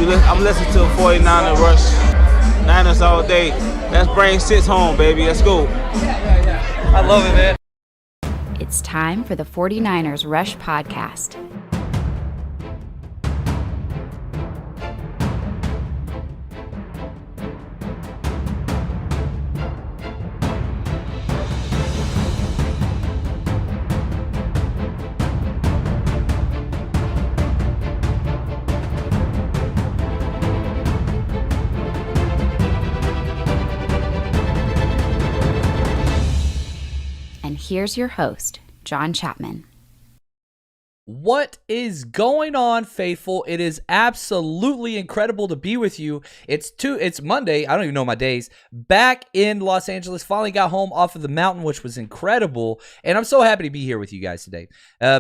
I'm listening to 49er Rush. Niners all day. Let's bring 6 home, baby. Let's go. I love it, man. It's time for the 49ers Rush podcast. And here's your host, John Chapman. What is going on, faithful? It is absolutely incredible to be with you. It's Monday. I don't even know my days. Back in Los Angeles. Finally got home off of the mountain, which was incredible. And I'm so happy to be here with you guys today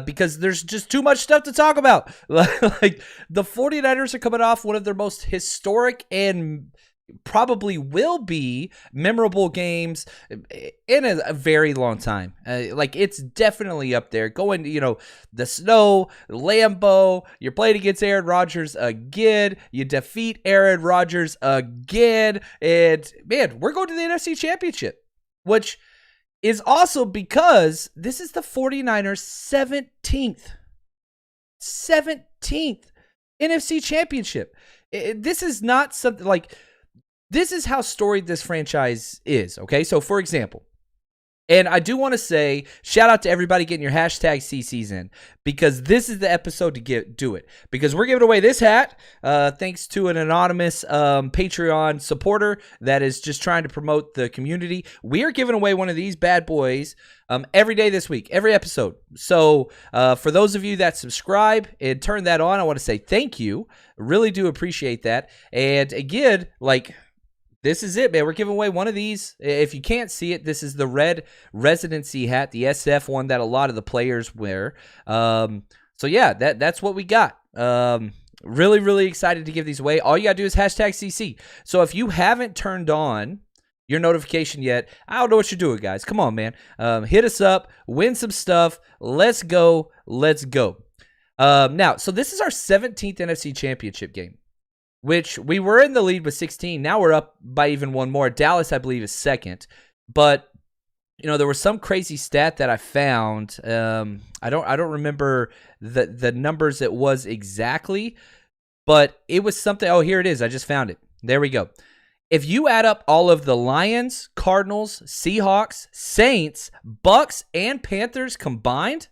because there's just too much stuff to talk about. Like the 49ers are coming off one of their most historic and probably will be memorable games in a very long time. Like it's definitely up there. Going, the snow, Lambeau, you're playing against Aaron Rodgers again. You defeat Aaron Rodgers again. And man, we're going to the Nfc Championship, which is also because this is the 49ers 17th NFC Championship. This is not something like... This is how storied this franchise is, okay? So, for example, and I do want to say, shout out to everybody getting your hashtag CCs in, because this is the episode to do it. Because we're giving away this hat, thanks to an anonymous Patreon supporter that is just trying to promote the community. We are giving away one of these bad boys every day this week, every episode. So, for those of you that subscribe and turn that on, I want to say thank you. Really do appreciate that. And again, this is it, man. We're giving away one of these. If you can't see it, this is the red residency hat, the SF one that a lot of the players wear. So yeah, that's what we got. Really, really excited to give these away. All you got to do is hashtag CC. So if you haven't turned on your notification yet, I don't know what you're doing, guys. Come on, man. Hit us up. Win some stuff. Let's go. Let's go. Now, so this is our 17th NFC Championship game, which we were in the lead with 16. Now we're up by even one more. Dallas, I believe, is second. But, there was some crazy stat that I found. I don't remember the numbers it was exactly, but it was something. Oh, here it is. I just found it. There we go. If you add up all of the Lions, Cardinals, Seahawks, Saints, Bucks, and Panthers combined,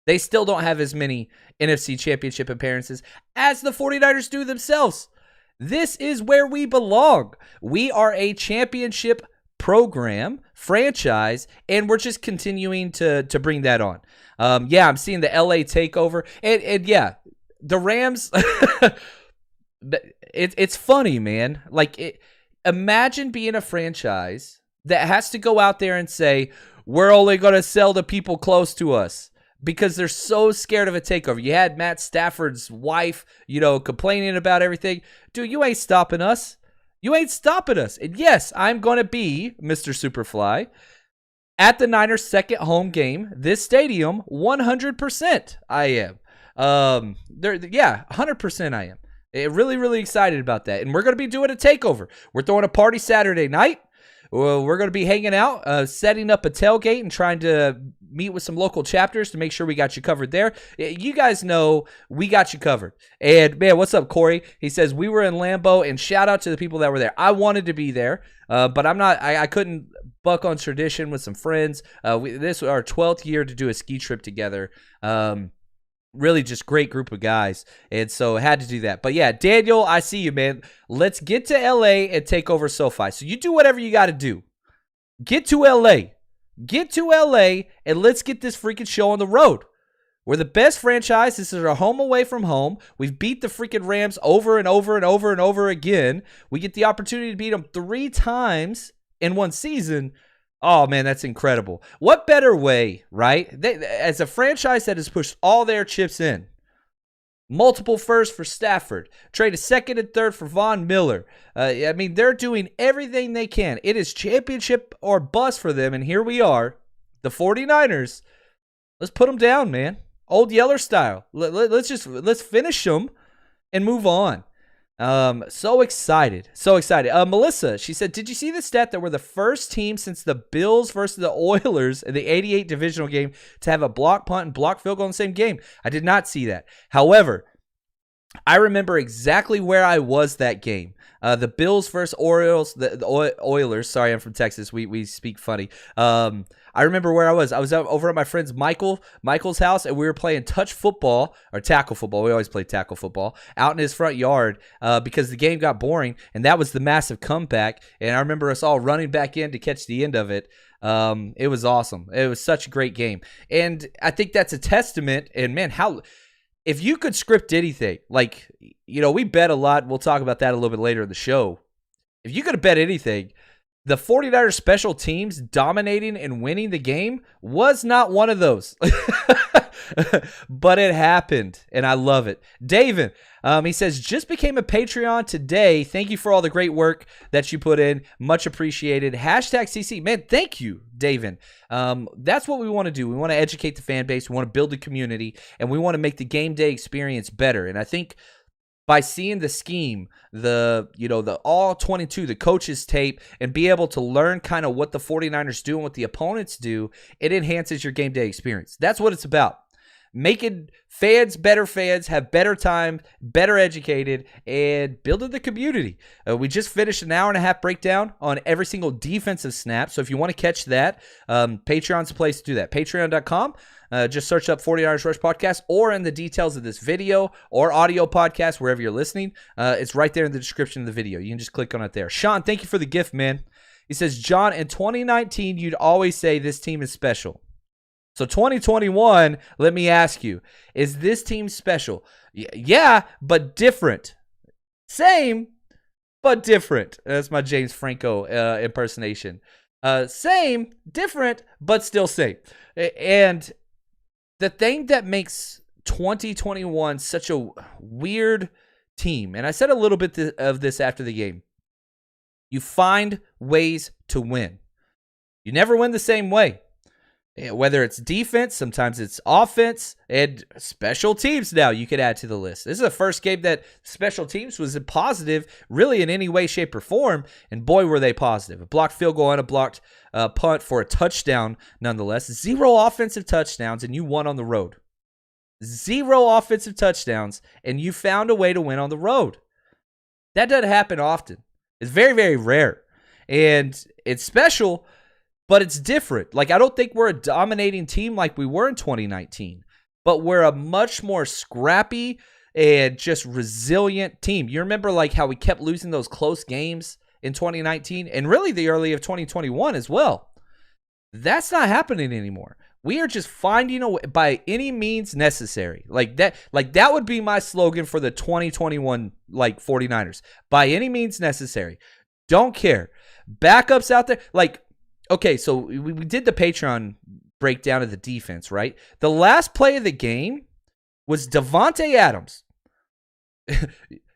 they still don't have as many NFC Championship appearances as the 49ers do themselves. This is where we belong. We are a championship program, franchise, and we're just continuing to bring that on. I'm seeing the LA takeover. And yeah, the Rams, it's funny, man. Imagine being a franchise that has to go out there and say, we're only going to sell to people close to us, because they're so scared of a takeover. You had Matt Stafford's wife, complaining about everything. Dude, you ain't stopping us. You ain't stopping us. And yes, I'm going to be Mr. Superfly at the Niners' second home game. This stadium, 100% I am. 100% I am. Really, really excited about that. And we're going to be doing a takeover. We're throwing a party Saturday night. We're going to be hanging out, setting up a tailgate and trying to meet with some local chapters to make sure we got you covered there. You guys know we got you covered. And, man, what's up, Corey? He says, we were in Lambeau, and shout out to the people that were there. I wanted to be there, but I couldn't buck on tradition with some friends. This was our 12th year to do a ski trip together. Really just great group of guys, and so I had to do that. But yeah, Daniel, I see you, man. Let's get to LA and take over SoFi. So you do whatever you got to do. Get to LA. Get to LA, and let's get this freaking show on the road. We're the best franchise. This is our home away from home. We've beat the freaking Rams over and over and over and over again. We get the opportunity to beat them 3 times in one season. Oh, man, that's incredible. What better way, right? As a franchise that has pushed all their chips in, multiple firsts for Stafford, trade a second and third for Von Miller. They're doing everything they can. It is championship or bust for them, and here we are, the 49ers. Let's put them down, man. Old Yeller style. Let's finish them and move on. So excited. So excited. Melissa, she said, did you see the stat that we're the first team since the Bills versus the Oilers in the 88 divisional game to have a block punt and block field goal in the same game? I did not see that. However, I remember exactly where I was that game. The Bills versus Orioles, the Oilers. Sorry, I'm from Texas. We speak funny. I remember where I was. I was over at my friend's Michael's house, and we were playing touch football or tackle football. We always play tackle football out in his front yard because the game got boring, and that was the massive comeback. And I remember us all running back in to catch the end of it. It was awesome. It was such a great game, and I think that's a testament. And man, if you could script anything, like, we bet a lot. We'll talk about that a little bit later in the show. If you could have bet anything, the 49ers special teams dominating and winning the game was not one of those. But it happened, and I love it. David, he says, just became a Patreon today. Thank you for all the great work that you put in. Much appreciated. #CC. Man, thank you, David. That's what we want to do. We want to educate the fan base. We want to build a community, and we want to make the game day experience better. And I think by seeing the scheme, the all 22, the coaches tape, and be able to learn kind of what the 49ers do and what the opponents do, it enhances your game day experience. That's what it's about. Making fans better fans, have better time, better educated, and building the community. We just finished an hour-and-a-half breakdown on every single defensive snap. So if you want to catch that, Patreon's the place to do that. Patreon.com. Just search up 49ers Rush Podcast, or in the details of this video or audio podcast, wherever you're listening. It's right there in the description of the video. You can just click on it there. Sean, thank you for the gift, man. He says, John, in 2019, you'd always say this team is special. So 2021, let me ask you, is this team special? Yeah, but different. Same, but different. That's my James Franco impersonation. Same, different, but still same. And the thing that makes 2021 such a weird team, and I said a little bit of this after the game, you find ways to win. You never win the same way. Whether it's defense, sometimes it's offense, and special teams now you could add to the list. This is the first game that special teams was positive really in any way, shape, or form, and boy, were they positive. A blocked field goal and a blocked punt for a touchdown nonetheless. 0 offensive touchdowns, and you won on the road. 0 offensive touchdowns, and you found a way to win on the road. That doesn't happen often. It's very, very rare, and it's special, but it's different. Like, I don't think we're a dominating team like we were in 2019, but we're a much more scrappy and just resilient team. You remember like how we kept losing those close games in 2019 and really the early of 2021 as well. That's not happening anymore. We are just finding a way by any means necessary. Like that would be my slogan for the 2021 49ers. By any means necessary. Don't care. Backups out there. Okay, so we did the Patreon breakdown of the defense, right? The last play of the game was Devonte Adams.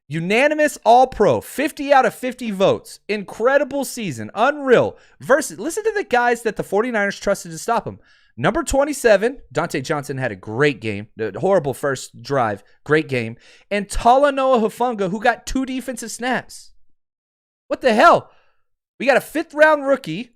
Unanimous All-Pro, 50 out of 50 votes. Incredible season, unreal. Listen to the guys that the 49ers trusted to stop him. Number 27, Dante Johnson had a great game. Horrible first drive, great game. And Talanoa Hufanga, who got 2 defensive snaps. What the hell? We got a 5th-round rookie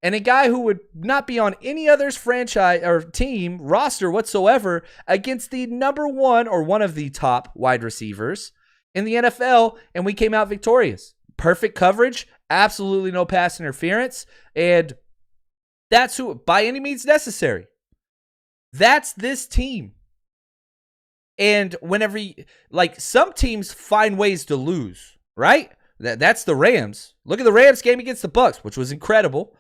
and a guy who would not be on any other's franchise or team roster whatsoever against the number 1 or one of the top wide receivers in the NFL, and we came out victorious. Perfect coverage, absolutely no pass interference, and that's who, by any means necessary. That's this team. And whenever, some teams find ways to lose, right? That's the Rams. Look at the Rams game against the Bucs, which was incredible.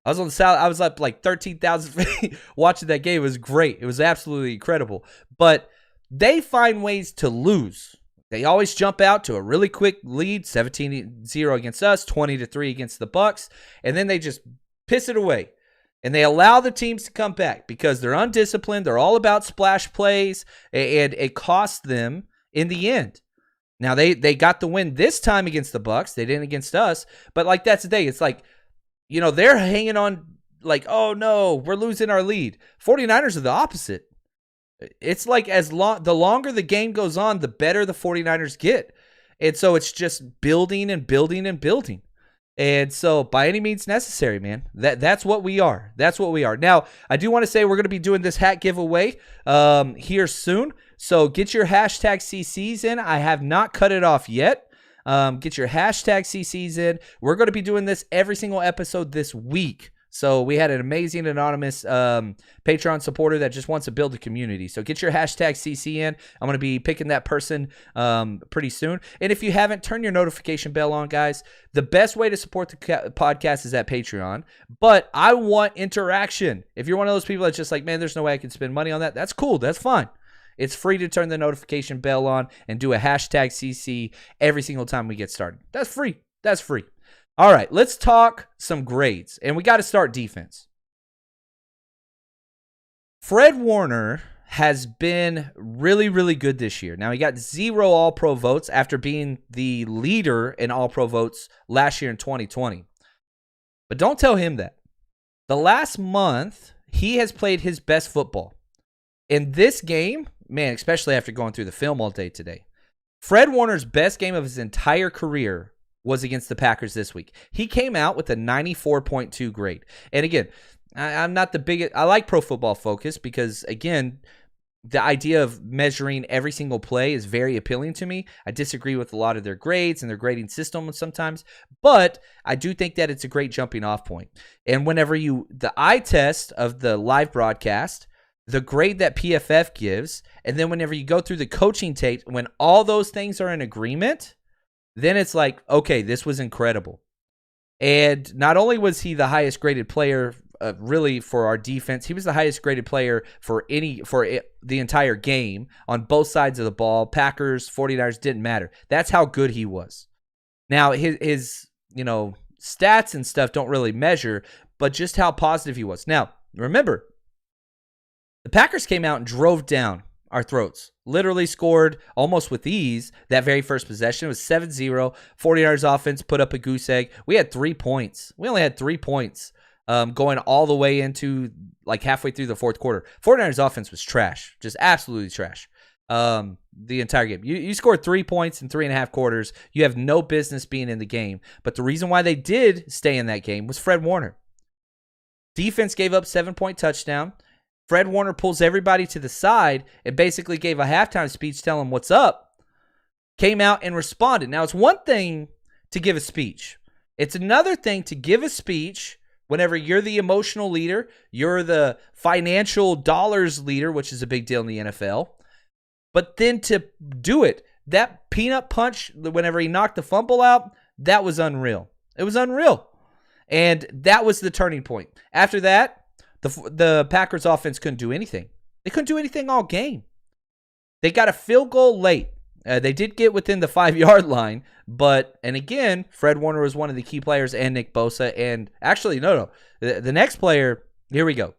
I was on the south. I was up 13,000 feet watching that game. It was great. It was absolutely incredible. But they find ways to lose. They always jump out to a really quick lead, 17-0 against us, 20-3 against the Bucs, and then they just piss it away. And they allow the teams to come back because they're undisciplined. They're all about splash plays, and it costs them in the end. Now, they got the win this time against the Bucs. They didn't against us. But, that's the thing. It's they're hanging on oh, no, we're losing our lead. 49ers are the opposite. It's the longer the game goes on, the better the 49ers get. And so it's just building and building and building. And so by any means necessary, man, that's what we are. That's what we are. Now, I do want to say we're going to be doing this hat giveaway here soon. So get your hashtag CCs in. I have not cut it off yet. Get your hashtag CCs in. We're going to be doing this every single episode this week. So we had an amazing anonymous Patreon supporter that just wants to build a community. So get your hashtag CC in. I'm going to be picking that person pretty soon. And if you haven't, turn your notification bell on, guys. The best way to support the podcast is at Patreon. But I want interaction. If you're one of those people that's just like, man, there's no way I can spend money on that, that's cool. That's fine. It's free to turn the notification bell on and do a hashtag CC every single time we get started. That's free. That's free. All right, let's talk some grades. And we got to start defense. Fred Warner has been really, really good this year. Now, he got 0 All-Pro votes after being the leader in All-Pro votes last year in 2020. But don't tell him that. The last month, he has played his best football. In this game, man, especially after going through the film all day today, Fred Warner's best game of his entire career was against the Packers this week. He came out with a 94.2 grade. And again, I'm not the biggest. I like Pro Football Focus because, again, the idea of measuring every single play is very appealing to me. I disagree with a lot of their grades and their grading system sometimes, but I do think that it's a great jumping off point. And whenever the eye test of the live broadcast, the grade that PFF gives, and then whenever you go through the coaching tape, when all those things are in agreement, then it's like, okay, this was incredible. And not only was he the highest graded player really for our defense, he was the highest graded player for the entire game on both sides of the ball. Packers, 49ers, didn't matter. That's how good he was. Now, his stats and stuff don't really measure, but just how positive he was. Now, remember, the Packers came out and drove down our throats. Literally scored almost with ease that very first possession. It was 7-0. 49ers offense put up a goose egg. We had 3 points. We only had 3 points going all the way into like halfway through the fourth quarter. 49ers offense was trash. Just absolutely trash. The entire game. You scored 3 points in 3.5 quarters. You have no business being in the game. But the reason why they did stay in that game was Fred Warner. Defense gave up 7-point touchdown. Fred Warner pulls everybody to the side and basically gave a halftime speech telling them what's up, came out and responded. Now, it's one thing to give a speech. It's another thing to give a speech whenever you're the emotional leader, you're the financial dollars leader, which is a big deal in the NFL, but then to do it, that peanut punch, whenever he knocked the fumble out, that was unreal. It was unreal. And that was the turning point. After that, the Packers offense couldn't do anything. They couldn't do anything all game. They got a field goal late. They did get within the 5-yard line, and again, Fred Warner was one of the key players, and Nick Bosa, and actually, no. The next player, here we go.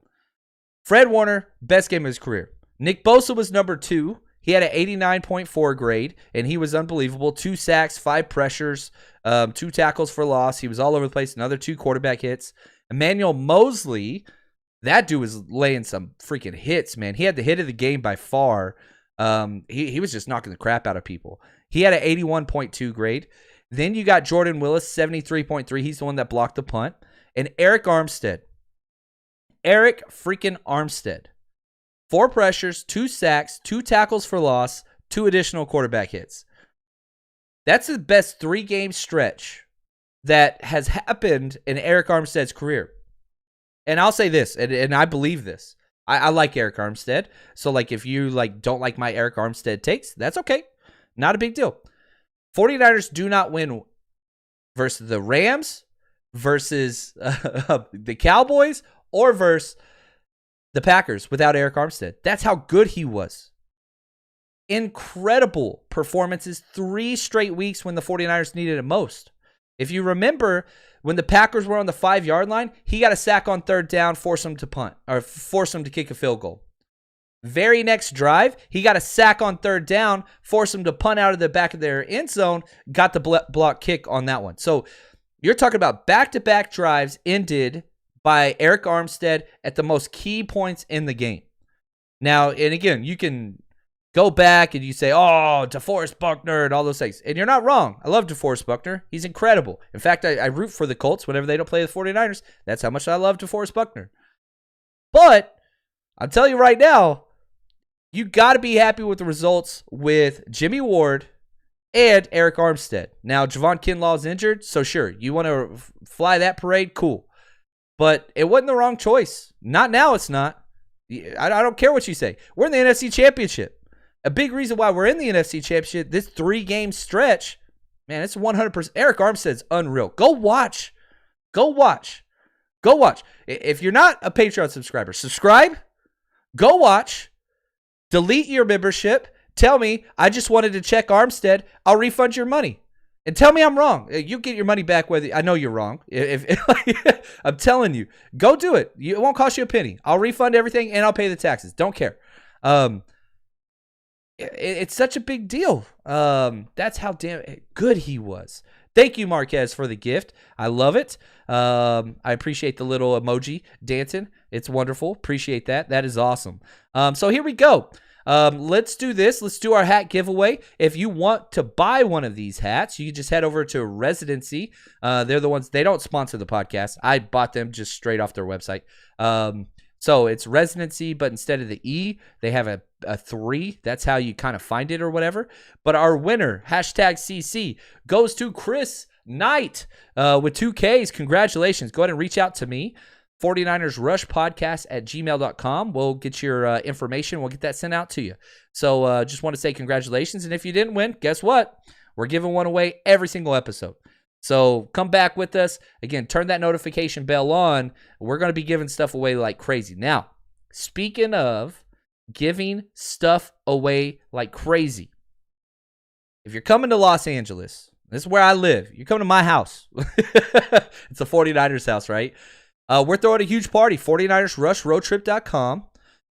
Fred Warner, best game of his career. Nick Bosa was number 2. He had an 89.4 grade, and he was unbelievable. 2 sacks, 5 pressures, 2 tackles for loss. He was all over the place. Another 2 quarterback hits. Emmanuel Mosley, that dude was laying some freaking hits, man. He had the hit of the game by far. He was just knocking the crap out of people. He had an 81.2 grade. Then you got Jordan Willis, 73.3. He's the one that blocked the punt. And Eric Armstead. Eric freaking Armstead. 4 pressures, 2 sacks, 2 tackles for loss, 2 additional quarterback hits. That's the best 3-game stretch that has happened in Eric Armstead's career. And I'll say this, and I believe this. I like Eric Armstead. So, if you don't like my Eric Armstead takes, that's okay. Not a big deal. 49ers do not win versus the Rams, versus the Cowboys, or versus the Packers without Eric Armstead. That's how good he was. Incredible performances. 3 straight weeks when the 49ers needed it most. If you remember, when the Packers were on the 5-yard line, he got a sack on 3rd down, force him to punt, or force him to kick a field goal. Very next drive, he got a sack on 3rd down, force him to punt out of the back of their end zone, got the block kick on that one. So you're talking about back-to-back drives ended by Eric Armstead at the most key points in the game. Now, and again, you can go back and you say, oh, DeForest Buckner and all those things. And you're not wrong. I love DeForest Buckner. He's incredible. In fact, I root for the Colts whenever they don't play the 49ers. That's how much I love DeForest Buckner. But I'm telling you right now, you got to be happy with the results with Jimmy Ward and Eric Armstead. Now, Javon Kinlaw's injured, so sure, you want to fly that parade, cool. But it wasn't the wrong choice. Not now, it's not. I don't care what you say. We're in the NFC Championship. A big reason why we're in the NFC Championship, this 3-game stretch, man, it's 100%. Eric Armstead's unreal. Go watch. If you're not a Patreon subscriber, subscribe. Go watch. Delete your membership. Tell me, I just wanted to check Armstead. I'll refund your money. And tell me I'm wrong. You get your money back whether I know you're wrong. If I'm telling you, go do it. It won't cost you a penny. I'll refund everything and I'll pay the taxes. Don't care. It's such a big deal. That's how damn good he was. Thank you, Marquez, for the gift. I love it. I appreciate the little emoji dancing. It's wonderful. Appreciate that. That is awesome. So here we go. Let's do this. Let's do our hat giveaway. If you want to buy one of these hats, you can just head over to Residency. They're the ones, they don't sponsor the podcast. I bought them just straight off their website. So it's Residency, but instead of the E, they have a 3. That's how you kind of find it or whatever. But our winner, #CC, goes to Chris Knight with 2 Ks. Congratulations. Go ahead and reach out to me. 49ers Rush Podcast at gmail.com. We'll get your information. We'll get that sent out to you. So just want to say congratulations. And if you didn't win, guess what? We're giving one away every single episode. So come back with us. Again, turn that notification bell on. We're going to be giving stuff away like crazy. Now, speaking of giving stuff away like crazy, if you're coming to Los Angeles, this is where I live. You come to my house. It's a 49ers house, right? We're throwing a huge party, 49ersrushroadtrip.com.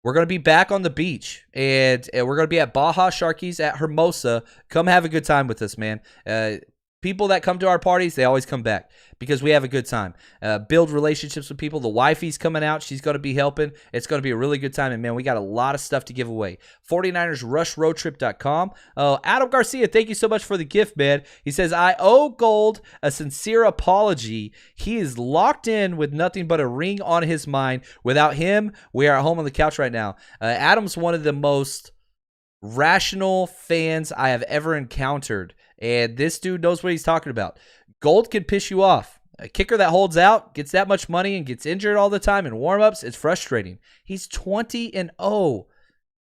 We're going to be back on the beach, and we're going to be at Baja Sharkies at Hermosa. Come have a good time with us, man. People that come to our parties, they always come back because we have a good time. Build relationships with people. The wifey's coming out. She's going to be helping. It's going to be a really good time. And, man, we got a lot of stuff to give away. 49ersrushroadtrip.com. Adam Garcia, thank you so much for the gift, man. He says, I owe Gold a sincere apology. He is locked in with nothing but a ring on his mind. Without him, we are at home on the couch right now. Adam's one of the most rational fans I have ever encountered. And this dude knows what he's talking about. Gold can piss you off. A kicker that holds out, gets that much money, and gets injured all the time in warm-ups, it's frustrating. He's 20-0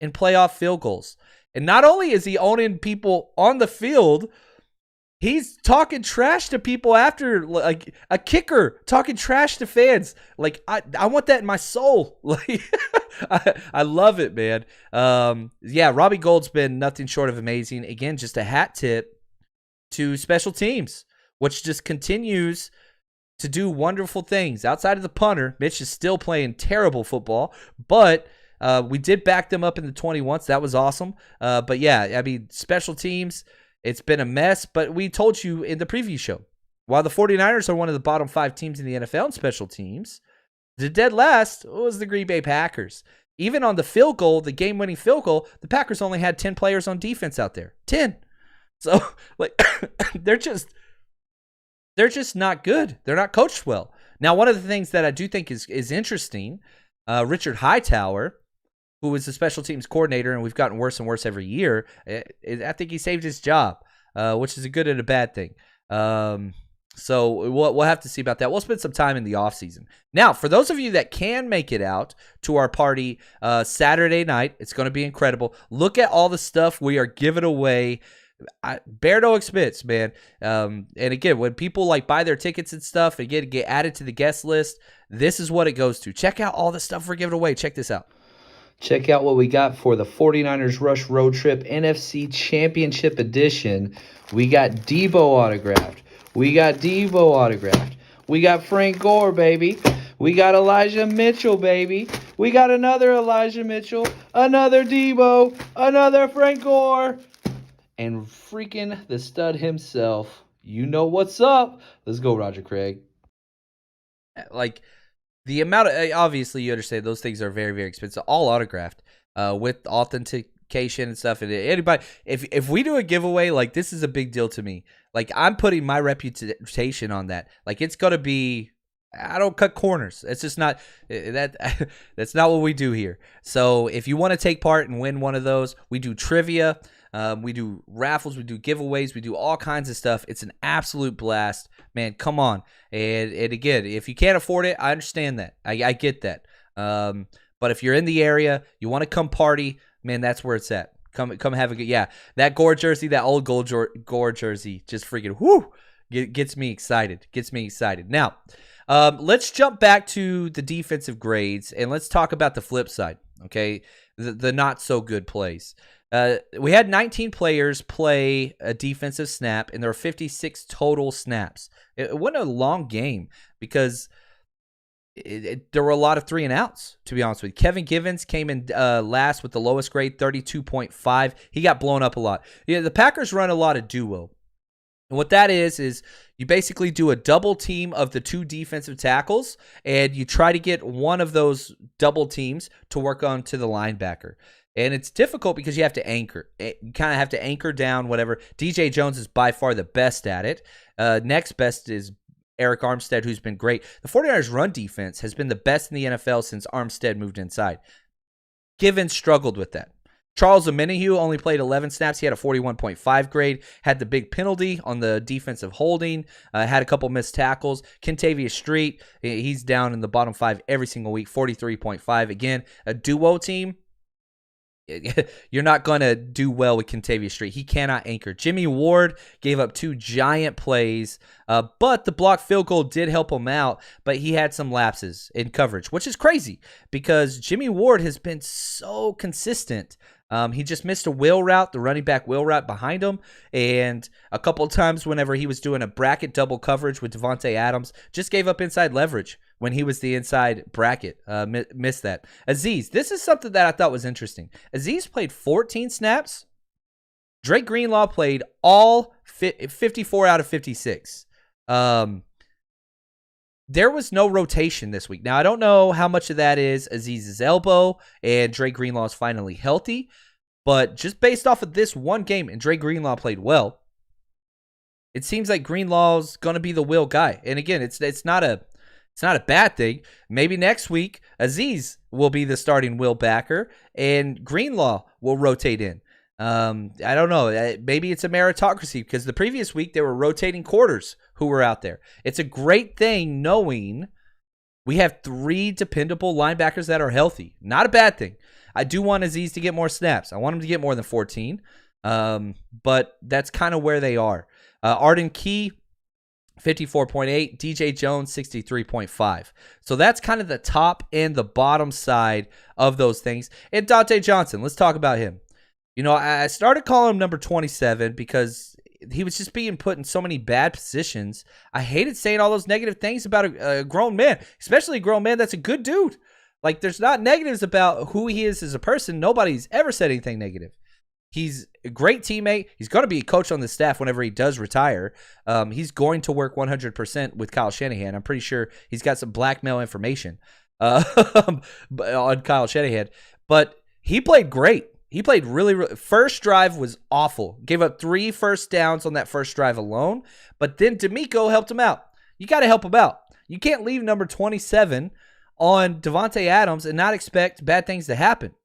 in playoff field goals. And not only is he owning people on the field, he's talking trash to people after, like a kicker talking trash to fans. Like, I want that in my soul. Like, I love it, man. Yeah, Robbie Gold's been nothing short of amazing. Again, just a hat tip to special teams, which just continues to do wonderful things. Outside of the punter, Mitch is still playing terrible football, but we did back them up in the 21s. That was awesome. But yeah, I mean, special teams, it's been a mess, but we told you in the preview show, while the 49ers are one of the bottom 5 teams in the NFL in special teams, the dead last was the Green Bay Packers. Even on the field goal, the game-winning field goal, the Packers only had 10 players on defense out there. 10. So, like, they're just not good. They're not coached well. Now, one of the things that I do think is interesting, Richard Hightower, who is the special teams coordinator, and we've gotten worse and worse every year, I think he saved his job, which is a good and a bad thing. So we'll have to see about that. We'll spend some time in the offseason. Now, for those of you that can make it out to our party Saturday night, it's going to be incredible. Look at all the stuff we are giving away. Bear no expense, man. And again, when people like buy their tickets and stuff and get added to the guest list, this is what it goes to. Check out all the stuff we're giving away. Check this out. Check out what we got for the 49ers Rush Road Trip NFC Championship Edition. We got Debo autographed. We got Frank Gore, baby. We got Elijah Mitchell, baby. We got another Elijah Mitchell, another Debo, another Frank Gore. And freaking the stud himself. You know what's up. Let's go, Roger Craig. Like, the amount of, obviously you understand those things are very, very expensive. All autographed with authentic certification and stuff. And anybody, if we do a giveaway, like, this is a big deal to me. Like, I'm putting my reputation on that. Like, it's going to be, I don't cut corners. It's just not that's not what we do here. So if you want to take part and win one of those, we do trivia, we do raffles, we do giveaways, we do all kinds of stuff. It's an absolute blast, man. Come on. And again, if you can't afford it, I understand that. I get that. But if you're in the area, you want to come party, man, that's where it's at. Come have a good, that Gore jersey, that old Gore jersey, just freaking gets me excited. Now, let's jump back to the defensive grades and let's talk about the flip side, okay? The not so good plays. We had 19 players play a defensive snap, and there were 56 total snaps. It wasn't a long game because there were a lot of 3 and outs, to be honest with you. Kevin Givens came in last with the lowest grade, 32.5. He got blown up a lot. Yeah, the Packers run a lot of duo. And what that is you basically do a double team of the 2 defensive tackles, and you try to get one of those double teams to work on to the linebacker. And it's difficult because you have to anchor. You kind of have to anchor down whatever. DJ Jones is by far the best at it. Next best is Eric Armstead, who's been great. The 49ers run defense has been the best in the NFL since Armstead moved inside. Givens struggled with that. Charles Omenihu only played 11 snaps. He had a 41.5 grade, had the big penalty on the defensive holding, had a couple missed tackles. Kentavious Street, he's down in the bottom 5 every single week, 43.5. Again, a duo team. You're not going to do well with Kentavious Street. He cannot anchor. Jimmy Ward gave up 2 giant plays, but the blocked field goal did help him out, but he had some lapses in coverage, which is crazy because Jimmy Ward has been so consistent. He just missed a wheel route, the running back wheel route behind him, and a couple of times whenever he was doing a bracket double coverage with Devonte Adams, just gave up inside leverage when he was the inside bracket. Missed that. Azeez, this is something that I thought was interesting. Azeez played 14 snaps. Drake Greenlaw played all 54 out of 56. There was no rotation this week. Now, I don't know how much of that is Azeez's elbow and Drake Greenlaw is finally healthy, but just based off of this one game, and Drake Greenlaw played well, it seems like Greenlaw's going to be the will guy. And again, it's not a bad thing. Maybe next week, Azeez will be the starting will backer, and Greenlaw will rotate in. I don't know. Maybe it's a meritocracy because the previous week they were rotating quarters who were out there. It's a great thing knowing we have 3 dependable linebackers that are healthy. Not a bad thing. I do want Azeez to get more snaps. I want him to get more than 14. But that's kind of where they are. Arden Key, 54.8. DJ Jones, 63.5. So that's kind of the top and the bottom side of those things. And Dante Johnson, let's talk about him. You know, I started calling him number 27 because he was just being put in so many bad positions. I hated saying all those negative things about a grown man, especially a grown man that's a good dude. Like, there's not negatives about who he is as a person. Nobody's ever said anything negative. He's a great teammate. He's going to be a coach on the staff whenever he does retire. He's going to work 100% with Kyle Shanahan. I'm pretty sure he's got some blackmail information on Kyle Shanahan. But he played great. He played really. First drive was awful. Gave up 3 first downs on that first drive alone. But then D'Amico helped him out. You got to help him out. You can't leave number 27 on Devonte Adams and not expect bad things to happen.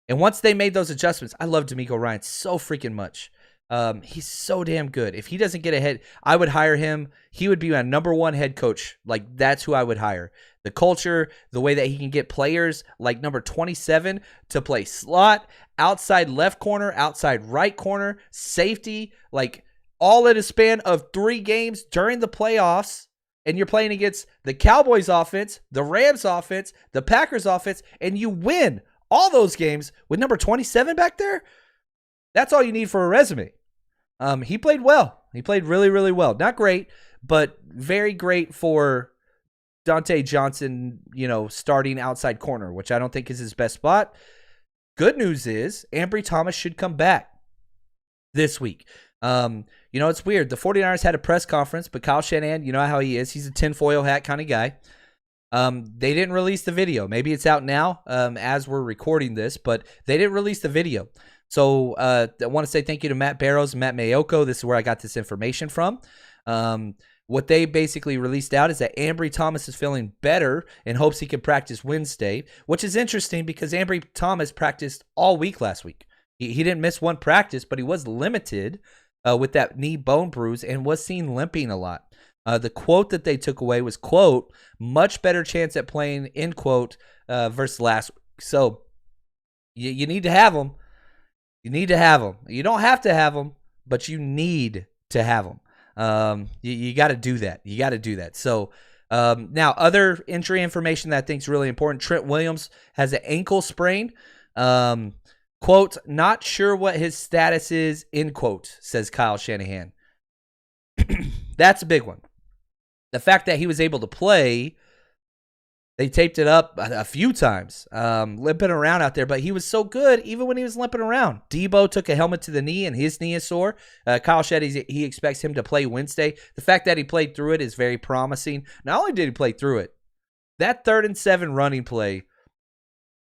And once they made those adjustments, I love D'Amico Ryans so freaking much. He's so damn good. If he doesn't get ahead, I would hire him. He would be my number 1 head coach. Like, that's who I would hire. The culture, the way that he can get players like number 27 to play slot, outside left corner, outside right corner, safety, like all in a span of 3 games during the playoffs. And you're playing against the Cowboys offense, the Rams offense, the Packers offense, and you win all those games with number 27 back there. That's all you need for a resume. He played well. He played really, really well. Not great, but very great for Dante Johnson, you know, starting outside corner, which I don't think is his best spot. Good news is Ambry Thomas should come back this week. You know, it's weird. The 49ers had a press conference, but Kyle Shanahan, you know how he is. He's a tinfoil hat kind of guy. They didn't release the video. Maybe it's out now as we're recording this, but they didn't release the video. So I want to say thank you to Matt Barrows and Matt Mayoko. This is where I got this information from. What they basically released out is that Ambry Thomas is feeling better and hopes he can practice Wednesday, which is interesting because Ambry Thomas practiced all week last week. He didn't miss one practice, but he was limited with that knee bone bruise and was seen limping a lot. The quote that they took away was, quote, much better chance at playing, end quote, versus last week. So you need to have them. You need to have them. You don't have to have them, but you need to have them. You got to do that. You got to do that. So now other injury information that I think is really important. Trent Williams has an ankle sprain. Quote, not sure what his status is, end quote, says Kyle Shanahan. That's a big one. The fact that he was able to play, they taped it up a few times, limping around out there, but he was so good even when he was limping around. Debo took a helmet to the knee, and his knee is sore. Kyle said he expects him to play Wednesday. The fact that he played through it is very promising. Not only did he play through it, that 3rd and 7 running play,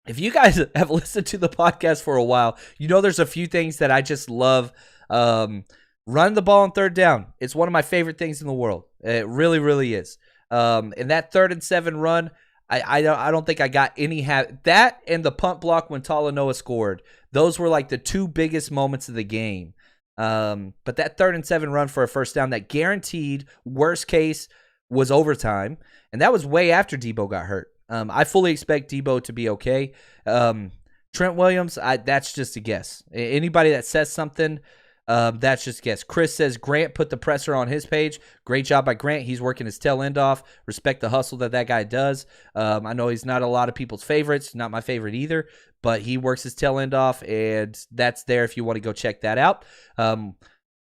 if you guys have listened to the podcast for a while, you know there's a few things that I just love. Run the ball on 3rd down. It's one of my favorite things in the world. It really, really is. And that 3rd and 7 run, I don't think I got any that and the punt block when Talanoa scored. Those were like the 2 biggest moments of the game. But that 3rd and 7 run for a first down, that guaranteed worst case was overtime, and that was way after Debo got hurt. I fully expect Debo to be okay. Trent Williams, that's just a guess. Anybody that says something, that's just a guess. Chris says Grant put the pressure on his page. Great job by Grant. He's working his tail end off. Respect the hustle that guy does. I know he's not a lot of people's favorites. Not my favorite either, but he works his tail end off, and that's there if you want to go check that out.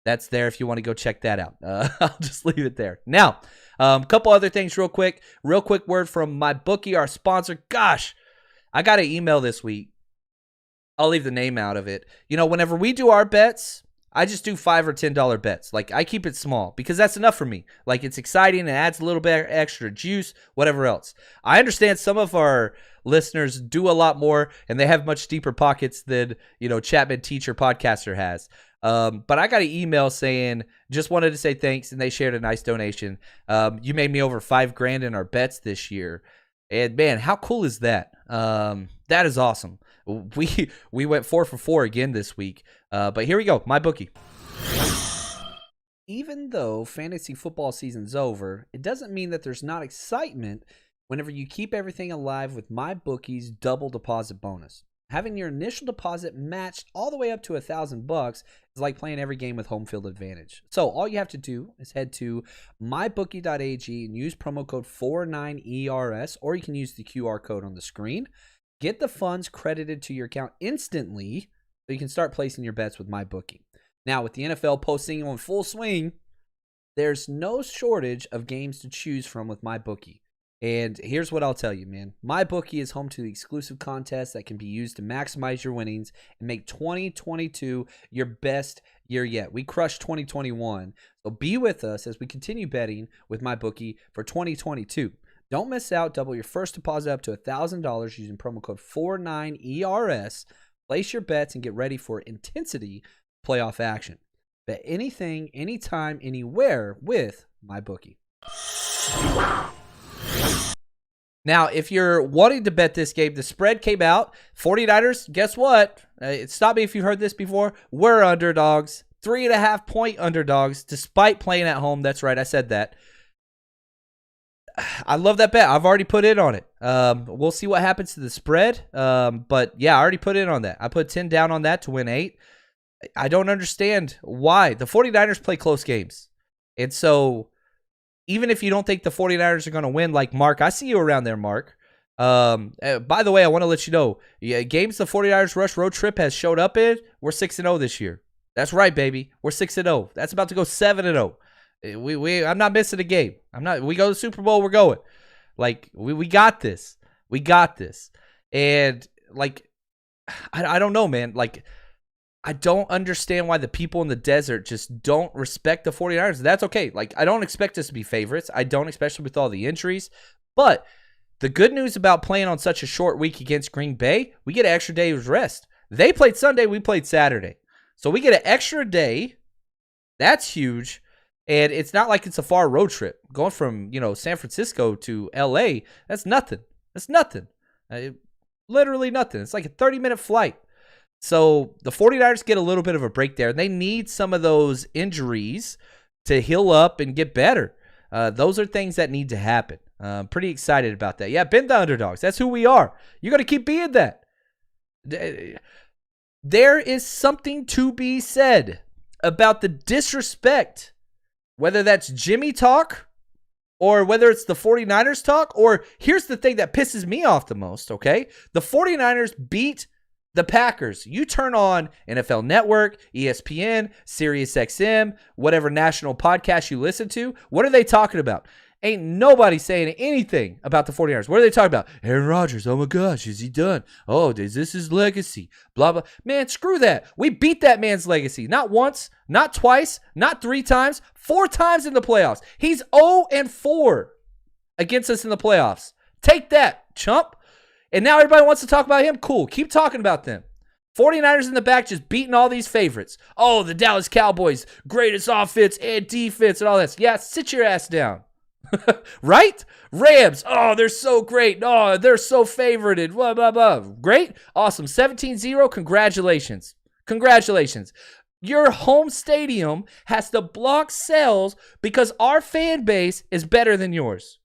That's there if you want to go check that out. I'll just leave it there. Now, a couple other things real quick. Real quick word from MyBookie, our sponsor. Gosh, I got an email this week. I'll leave the name out of it. You know, whenever we do our bets, I just do $5 or $10 bets. Like, I keep it small because that's enough for me. Like, it's exciting and adds a little bit extra juice, whatever else. I understand some of our listeners do a lot more and they have much deeper pockets than, you know, Chapman Teacher Podcaster has. But I got an email saying, just wanted to say thanks, and they shared a nice donation. You made me over $5,000 in our bets this year. And man, how cool is that? That is awesome. We went 4 for 4 again this week. But here we go, MyBookie. Even though fantasy football season's over, it doesn't mean that there's not excitement whenever you keep everything alive with MyBookie's double deposit bonus. Having your initial deposit matched all the way up to $1,000 is like playing every game with home field advantage. So all you have to do is head to mybookie.ag and use promo code 49ERS, or you can use the QR code on the screen. Get the funds credited to your account instantly so you can start placing your bets with MyBookie. Now, with the NFL postseason in full swing, there's no shortage of games to choose from with MyBookie. And here's what I'll tell you, man. MyBookie is home to the exclusive contests that can be used to maximize your winnings and make 2022 your best year yet. We crushed 2021, so be with us as we continue betting with MyBookie for 2022. Don't miss out. Double your first deposit up to $1,000 using promo code 49ERS. Place your bets and get ready for intensity playoff action. Bet anything, anytime, anywhere with MyBookie. Now, if you're wanting to bet this game, the spread came out. 49ers, guess what? Stop me if you've heard this before. We're underdogs. 3.5-point underdogs, despite playing at home. That's right, I said that. I love that bet. I've already put in on it. We'll see what happens to the spread. But, yeah, I already put in on that. I put 10 down on that to win 8. I don't understand why. The 49ers play close games. And so, even if you don't think the 49ers are going to win, like Mark, I see you around there, Mark. By the way, I want to let you know, games the 49ers Rush Road Trip has showed up in, we're 6-0 this year. That's right, baby. We're 6-0. That's about to go 7-0. I'm not missing a game. We go to the Super Bowl, we're going. Like, we got this. We got this. And, like, I don't know, man. Like, I don't understand why the people in the desert just don't respect the 49ers. That's okay. Like, I don't expect us to be favorites. I don't, especially with all the injuries. But The good news about playing on such a short week against Green Bay, we get an extra day of rest. They played Sunday, we played Saturday. So we get an extra day. That's huge. And it's not like it's a far road trip. Going from, San Francisco to LA, that's nothing. That's nothing. Literally nothing. It's like a 30-minute flight. So the 49ers get a little bit of a break there. They need some of those injuries to heal up and get better. Those are things that need to happen. Pretty excited about that. Yeah, been the underdogs. That's who we are. You got to keep being that. There is something to be said about the disrespect, whether that's Jimmy talk or whether it's the 49ers talk, or here's the thing that pisses me off the most, okay? The 49ers beat the Packers. You turn on NFL Network, ESPN, SiriusXM, whatever national podcast you listen to, what are they talking about? Ain't nobody saying anything about the 49ers. What are they talking about? Aaron Rodgers, oh my gosh, is he done? Oh, is this his legacy? Blah, blah. Man, screw that. We beat that man's legacy. Not once, not twice, not 3 times, 4 times in the playoffs. He's 0-4 against us in the playoffs. Take that, chump. And now everybody wants to talk about him. Cool, keep talking about them. 49ers in the back just beating all these favorites. Oh, the Dallas Cowboys, greatest offense and defense and all that. Yeah, sit your ass down. Right? Rams, oh, they're so great. Oh, they're so favorited. Blah, blah, blah. Great. Awesome. 17-0. Congratulations. Congratulations. Your home stadium has to block sales because our fan base is better than yours.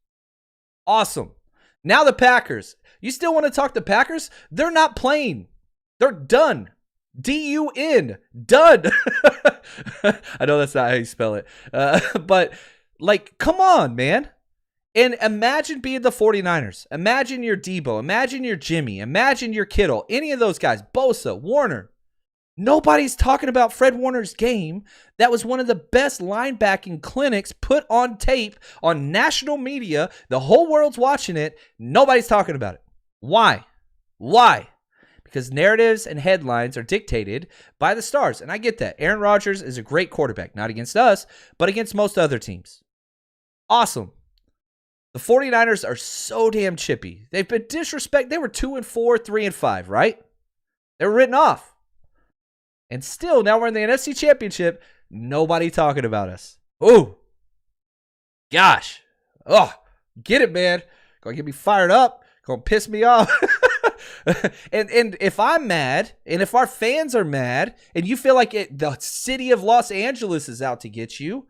Awesome. Now the Packers. You still want to talk the Packers? They're not playing. They're done. D-U-N. Done. I know that's not how you spell it. But... come on, man. And imagine being the 49ers. Imagine your Debo. Imagine your Jimmy. Imagine your Kittle. Any of those guys. Bosa, Warner. Nobody's talking about Fred Warner's game. That was one of the best linebacking clinics put on tape on national media. The whole world's watching it. Nobody's talking about it. Why? Why? Because narratives and headlines are dictated by the stars. And I get that. Aaron Rodgers is a great quarterback. Not against us, but against most other teams. Awesome. The 49ers are so damn chippy. They've been disrespected. They were 2-4, 3-5, right? They were written off. And still, now we're in the NFC Championship. Nobody talking about us. Ooh. Gosh. Oh, get it, man. Gonna get me fired up. Gonna piss me off. And if I'm mad, and if our fans are mad, and you feel like the city of Los Angeles is out to get you,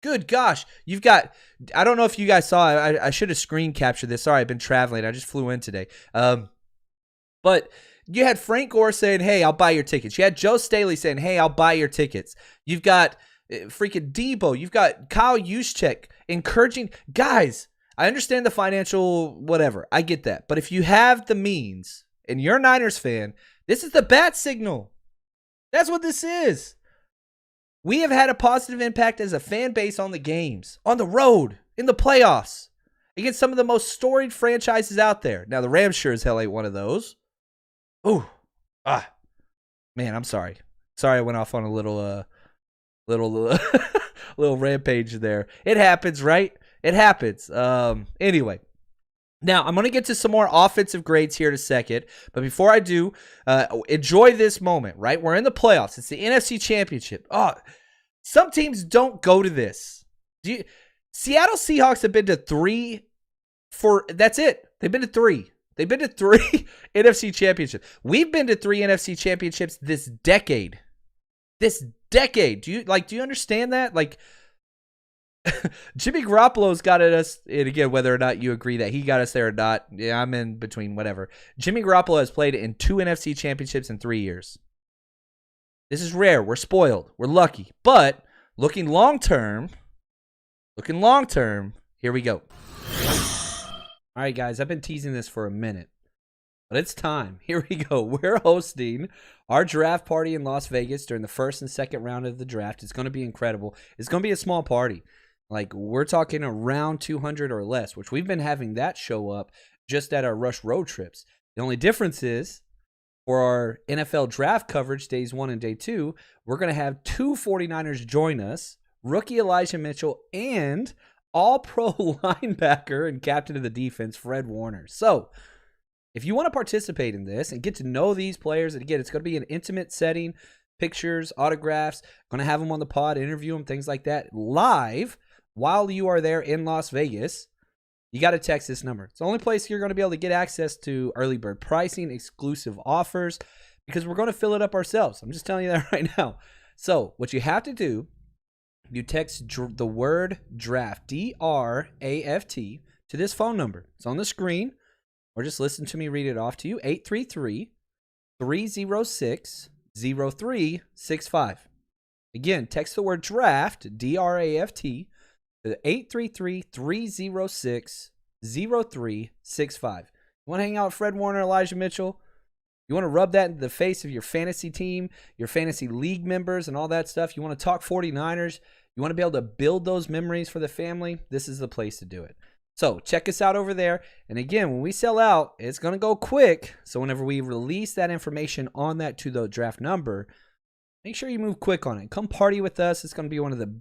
good gosh, you've got, I don't know if you guys saw, I should have screen captured this. Sorry, I've been traveling. I just flew in today. But you had Frank Gore saying, hey, I'll buy your tickets. You had Joe Staley saying, hey, I'll buy your tickets. You've got freaking Debo. You've got Kyle Juszczyk encouraging. Guys, I understand the financial whatever. I get that. But if you have the means and you're a Niners fan, this is the bat signal. That's what this is. We have had a positive impact as a fan base on the games, on the road, in the playoffs, against some of the most storied franchises out there. Now, the Rams sure as hell ain't one of those. Ooh. Man, I'm sorry. Sorry I went off on a little little rampage there. It happens, right? It happens. Anyway. Now, I'm going to get to some more offensive grades here in a second. But before I do, enjoy this moment, right? We're in the playoffs. It's the NFC Championship. Oh, some teams don't go to this. Seattle Seahawks have been to 3 that's it. They've been to 3. They've been to 3 NFC Championships. We've been to 3 NFC Championships this decade. This decade. Do you understand that? Jimmy Garoppolo's got us, and again, whether or not you agree that he got us there or not, yeah, I'm in between, whatever. Jimmy Garoppolo has played in 2 NFC championships in 3 years. This is rare. We're spoiled. We're lucky. But looking long term, here we go. All right, guys, I've been teasing this for a minute, but it's time. Here we go. We're hosting our draft party in Las Vegas during the first and second round of the draft. It's going to be incredible. It's going to be a small party. We're talking around 200 or less, which we've been having that show up just at our Rush road trips. The only difference is for our NFL draft coverage, days 1 and day 2, we're going to have 2 49ers join us, rookie Elijah Mitchell and all-pro linebacker and captain of the defense, Fred Warner. So, if you want to participate in this and get to know these players, and again, it's going to be an intimate setting, pictures, autographs, going to have them on the pod, interview them, things like that, live while you are there in Las Vegas. You got to text this number. It's the only place you're going to be able to get access to early bird pricing, exclusive offers, because we're going to fill it up ourselves. I'm just telling you that right now. So what you have to do, you text the word draft, D-R-A-F-T, to this phone number. It's on the screen, or just listen to me read it off to you, 833-306-0365. Again, text the word draft, D-R-A-F-T, to 833-306-0365. You want to hang out with Fred Warner, Elijah Mitchell? You want to rub that into the face of your fantasy team, your fantasy league members, and all that stuff? You want to talk 49ers? You want to be able to build those memories for the family? This is the place to do it. So check us out over there. And again, when we sell out, it's going to go quick. So whenever we release that information on that to the draft number, make sure you move quick on it. Come party with us. It's going to be one of the...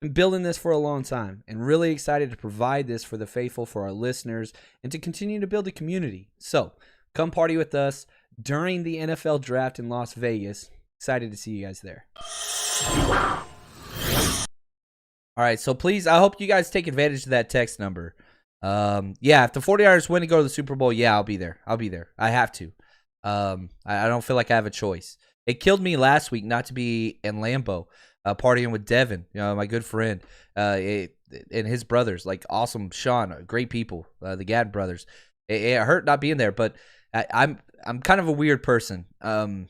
Been building this for a long time and really excited to provide this for the faithful, for our listeners, and to continue to build a community. So come party with us during the NFL draft in Las Vegas. Excited to see you guys there. All right, so please, I hope you guys take advantage of that text number. If the 49ers win and go to the Super Bowl, yeah, I'll be there. I have to. I don't feel like I have a choice. It killed me last week not to be in Lambeau, partying with Devin, my good friend, and his brothers, like awesome Sean, great people, the Gad brothers. It hurt not being there, but I'm kind of a weird person. I'm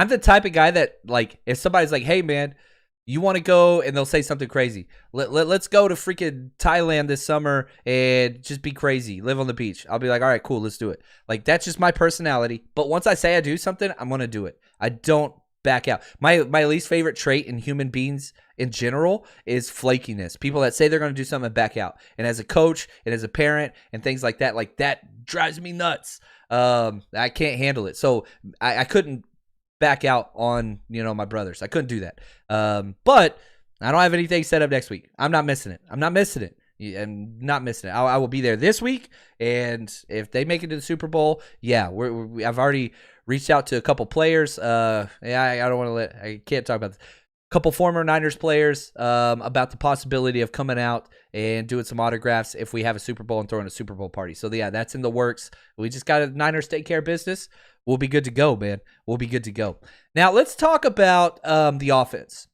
the type of guy that, like, if somebody's like, hey man, you want to go, and they'll say something crazy. Let's go to freaking Thailand this summer and just be crazy, live on the beach. I'll be like, all right, cool, let's do it. Like, that's just my personality. But once I say I do something, I'm going to do it. I don't back out. My least favorite trait in human beings in general is flakiness. People that say they're going to do something and back out. And as a coach and as a parent and things like that drives me nuts. I can't handle it. So I couldn't back out on, my brothers. I couldn't do that. But I don't have anything set up next week. I'm not missing it. I'm not missing it. I will be there this week. And if they make it to the Super Bowl, yeah, I've already reached out to a couple players. I can't talk about this. A couple former Niners players about the possibility of coming out and doing some autographs if we have a Super Bowl and throwing a Super Bowl party. So yeah, that's in the works. We just got a Niners take care of business. We'll be good to go, man. We'll be good to go. Now let's talk about the offense,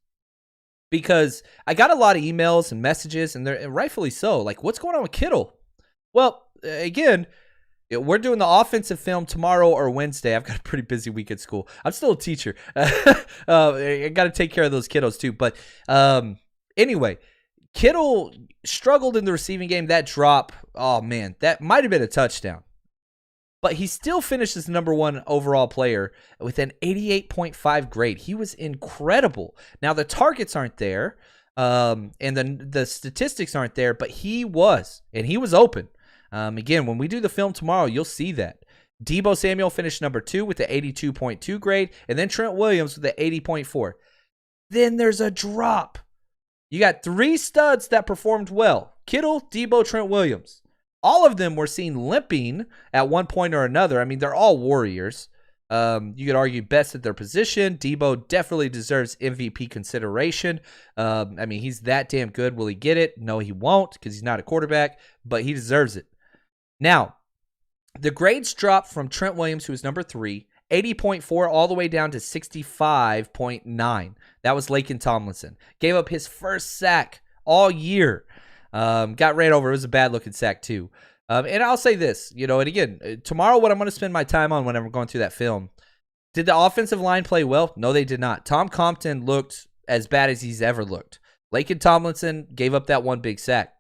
because I got a lot of emails and messages, and they're rightfully so. Like, what's going on with Kittle? Well, again, we're doing the offensive film tomorrow or Wednesday. I've got a pretty busy week at school. I'm still a teacher. I got to take care of those kiddos too. But anyway, Kittle struggled in the receiving game. That drop, oh man, that might have been a touchdown. But he still finished as the number one overall player with an 88.5 grade. He was incredible. Now, the targets aren't there, and the statistics aren't there, but he was, and he was open. Again, when we do the film tomorrow, you'll see that. Deebo Samuel finished number 2 with the 82.2 grade, and then Trent Williams with the 80.4. Then there's a drop. You got 3 studs that performed well. Kittle, Deebo, Trent Williams. All of them were seen limping at one point or another. I mean, they're all warriors. You could argue best at their position. Deebo definitely deserves MVP consideration. I mean, he's that damn good. Will he get it? No, he won't, because he's not a quarterback, but he deserves it. Now, the grades dropped from Trent Williams, who was number 3, 80.4 all the way down to 65.9. That was Laken Tomlinson. Gave up his first sack all year. Got ran over. It was a bad-looking sack, too. And I'll say this, and again, tomorrow what I'm going to spend my time on whenever I'm going through that film, did the offensive line play well? No, they did not. Tom Compton looked as bad as he's ever looked. Laken Tomlinson gave up that one big sack.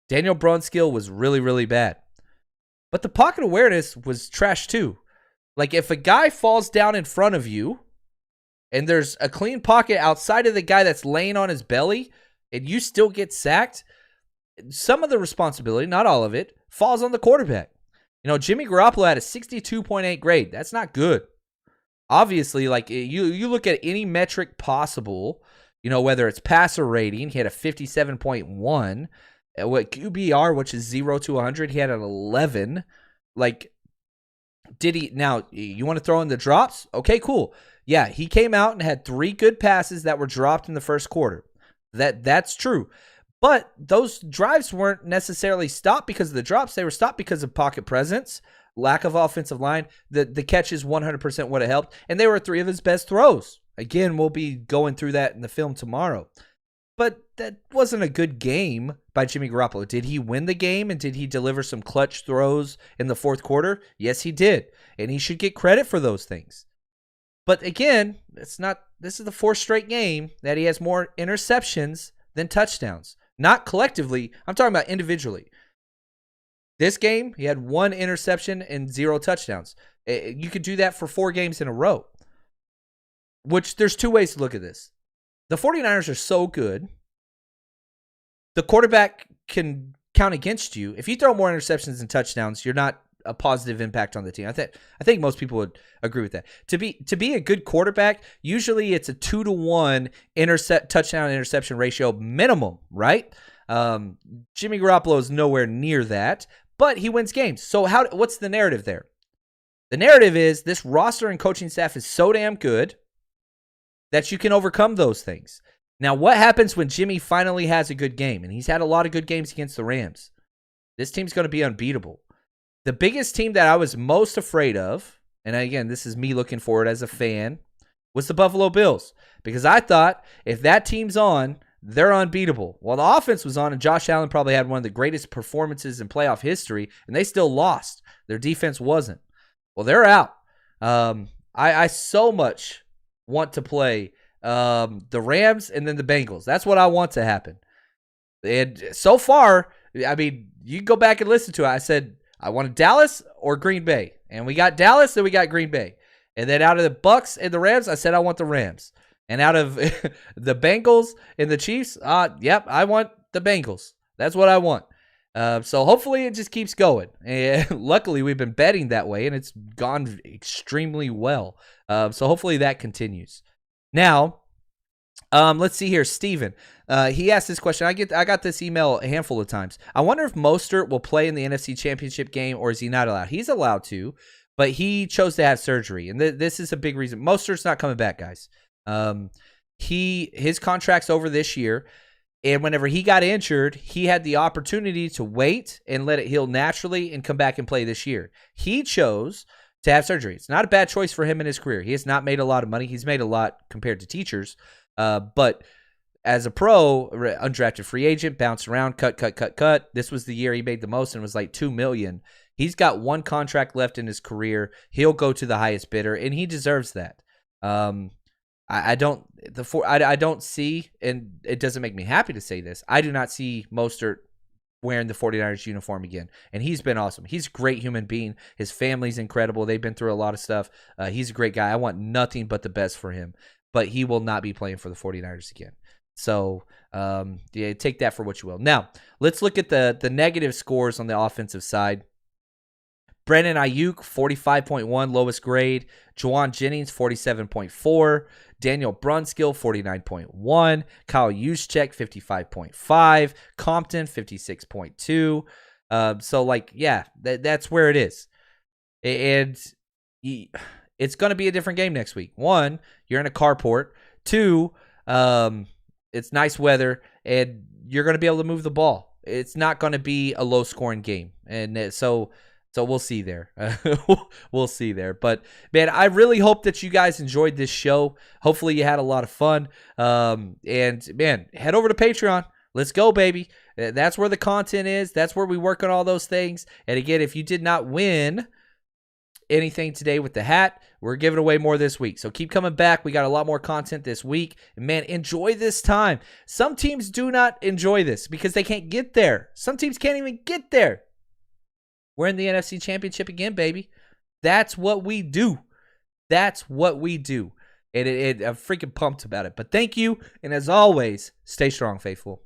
Daniel Brunskill was really, really bad. But the pocket awareness was trash, too. Like, if a guy falls down in front of you and there's a clean pocket outside of the guy that's laying on his belly and you still get sacked, some of the responsibility, not all of it, falls on the quarterback. Jimmy Garoppolo had a 62.8 grade. That's not good. Obviously, like, you look at any metric possible, whether it's passer rating, he had a 57.1. what QBR, which is 0 to 100, he had an 11. Like, did he? Now, you want to throw in the drops? Okay, cool. Yeah, he came out and had 3 good passes that were dropped in the first quarter. That's true. But those drives weren't necessarily stopped because of the drops. They were stopped because of pocket presence, lack of offensive line. The catches 100% would have helped. And they were 3 of his best throws. Again, we'll be going through that in the film tomorrow. But that wasn't a good game by Jimmy Garoppolo. Did he win the game and did he deliver some clutch throws in the fourth quarter? Yes, he did. And he should get credit for those things. But again, this is the 4th straight game that he has more interceptions than touchdowns. Not collectively. I'm talking about individually. This game, he had 1 interception and 0 touchdowns. You could do that for 4 games in a row. Which there's 2 ways to look at this. The 49ers are so good. The quarterback can count against you. If you throw more interceptions than touchdowns, you're not a positive impact on the team. I think most people would agree with that. To be a good quarterback, usually it's a 2-to-1 touchdown interception ratio minimum, right? Jimmy Garoppolo is nowhere near that, but he wins games. So what's the narrative there? The narrative is this roster and coaching staff is so damn good that you can overcome those things. Now, what happens when Jimmy finally has a good game? And he's had a lot of good games against the Rams. This team's going to be unbeatable. The biggest team that I was most afraid of, and again, this is me looking forward as a fan, was the Buffalo Bills. Because I thought if that team's on, they're unbeatable. Well, the offense was on, and Josh Allen probably had one of the greatest performances in playoff history, and they still lost. Their defense wasn't. Well, they're out. I so much want to play the Rams and then the Bengals. That's what I want to happen. And so far, I mean, you go back and listen to it. I said I wanted Dallas or Green Bay. And we got Dallas and we got Green Bay. And then out of the Bucks and the Rams, I said I want the Rams. And out of the Bengals and the Chiefs, I want the Bengals. That's what I want. So hopefully it just keeps going. And luckily we've been betting that way and it's gone extremely well. So hopefully that continues. Now, let's see here. Steven, he asked this question. I got this email a handful of times. I wonder if Mostert will play in the NFC Championship game or is he not allowed? He's allowed to, but he chose to have surgery. And this is a big reason. Mostert's not coming back, guys. His contract's over this year. And whenever he got injured, he had the opportunity to wait and let it heal naturally and come back and play this year. He chose to have surgery. It's not a bad choice for him in his career. He has not made a lot of money. He's made a lot compared to teachers. But as a pro, undrafted free agent, bounced around, cut. This was the year he made the most and was like $2 million. He's got 1 contract left in his career. He'll go to the highest bidder, and he deserves that. I don't see, and it doesn't make me happy to say this, I do not see Mostert wearing the 49ers uniform again. And he's been awesome. He's a great human being. His family's incredible. They've been through a lot of stuff. He's a great guy. I want nothing but the best for him. But he will not be playing for the 49ers again. So, take that for what you will. Now, let's look at the negative scores on the offensive side. Brandon Ayuk, 45.1, lowest grade. Juwan Jennings, 47.4. Daniel Brunskill, 49.1. Kyle Juszczyk, 55.5. Compton, 56.2. That's where it is. And it's going to be a different game next week. 1, you're in a carport. 2, it's nice weather, and you're going to be able to move the ball. It's not going to be a low-scoring game. And so we'll see there. We'll see there. But, man, I really hope that you guys enjoyed this show. Hopefully you had a lot of fun. And, man, head over to Patreon. Let's go, baby. That's where the content is. That's where we work on all those things. And, again, if you did not win anything today with the hat, we're giving away more this week. So keep coming back. We got a lot more content this week. And, man, enjoy this time. Some teams do not enjoy this because they can't get there. Some teams can't even get there. We're in the NFC Championship again, baby. That's what we do. That's what we do. And I'm freaking pumped about it. But thank you. And as always, stay strong, faithful.